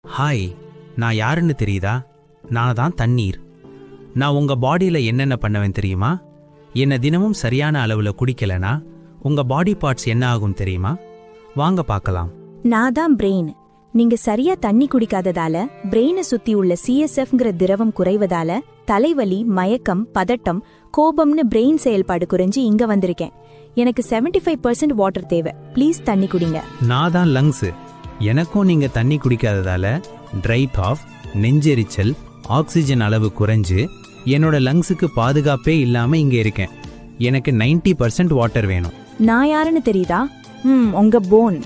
Hi, நான் யாருன்னு தெரியுதா? நான் தான் தண்ணீர். நான் உங்க பாடியில என்னென்ன பண்ணுவேன் தெரியுமா? என்ன தினமும் சரியான அளவுல குடிக்கலனா உங்க பாடி பார்ட்ஸ் என்ன ஆகும் தெரியுமா? வாங்க பார்க்கலாம். நான் தான் பிரெயின். நீங்க சரியா தண்ணி குடிக்காததால பிரெயினை சுத்தி உள்ள சிஎஸ்எஃப்ங்கிற திரவம் குறைவதால தலைவலி, மயக்கம், பதட்டம், கோபம்னு பிரெயின் செயல்பாடு குறைஞ்சு இங்க வந்திருக்கேன். எனக்கு 75% வாட்டர் தேவை. ப்ளீஸ் தண்ணி குடிங்க. நான் தான் லங்ஸ். எனக்கும் நீங்க தண்ணி குடிக்காததால ட்ரை காஃப், நெஞ்செரிச்சல், ஆக்சிஜன் அளவு குறைஞ்சு என்னோட லங்ஸுக்கு பாதுகாப்பே இல்லாம இங்க இருக்கேன். எனக்கு 90% வாட்டர் வேணும். நான் யாருன்னு தெரியுதா? உங்க போன்.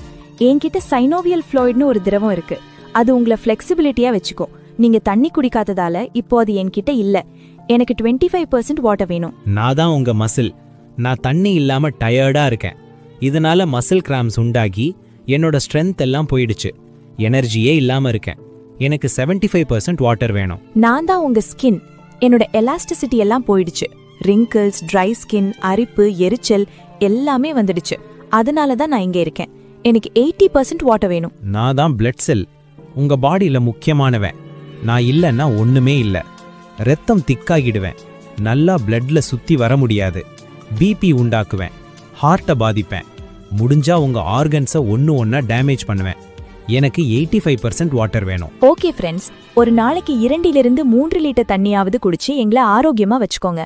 என்கிட்ட சைனோவியல் ஃப்ளூயிட்னு ஒரு திரவம் இருக்கு. அது உங்களை ஃப்ளெக்சிபிலிட்டியா வச்சுக்கும். நீங்க தண்ணி குடிக்காததால இப்போ அது என்கிட்ட இல்ல. எனக்கு 25% வாட்டர் வேணும். நான் தான் உங்க மசில். நான் தண்ணி இல்லாம டயர்டா இருக்கேன். இதனால மசில் கிராம்ஸ் உண்டாகி என்னோட ஸ்ட்ரென்த் எல்லாம் போயிடுச்சு. எனர்ஜியே இல்லாம இருக்கேன். எனக்கு 75% வாட்டர் வேணும். நான் தான் உங்க ஸ்கின். என்னோட எலாஸ்டிசிட்டி எல்லாம் போயிடுச்சு. ரிங்கிள்ஸ், ட்ரை ஸ்கின், அரிப்பு, எரிச்சல் எல்லாமே வந்துடுச்சு. அதனால தான் நான் இங்க இருக்கேன். எனக்கு 80% வாட்டர் வேணும். நான் தான் பிளட் செல். உங்க பாடியில முக்கியமானவன். நான் இல்லைன்னா ஒண்ணுமே இல்ல. ரத்தம் திக்காகிடுவேன். நல்லா பிளட்ல சுத்தி வர முடியாது. பிபி உண்டாக்குவேன். ஹார்ட்டை பாதிப்பேன். முடிஞ்சா உங்க ஆர்கன்ஸை ஒன்னா டேமேஜ் பண்ணுவேன். எனக்கு 85% வாட்டர் வேணும். ஓகே ஃப்ரெண்ட்ஸ், ஒரு நாளைக்கு 2 to 3 லிட்டர் தண்ணியாவது குடிச்சு எங்களை ஆரோக்கியமா வச்சுக்கோங்க.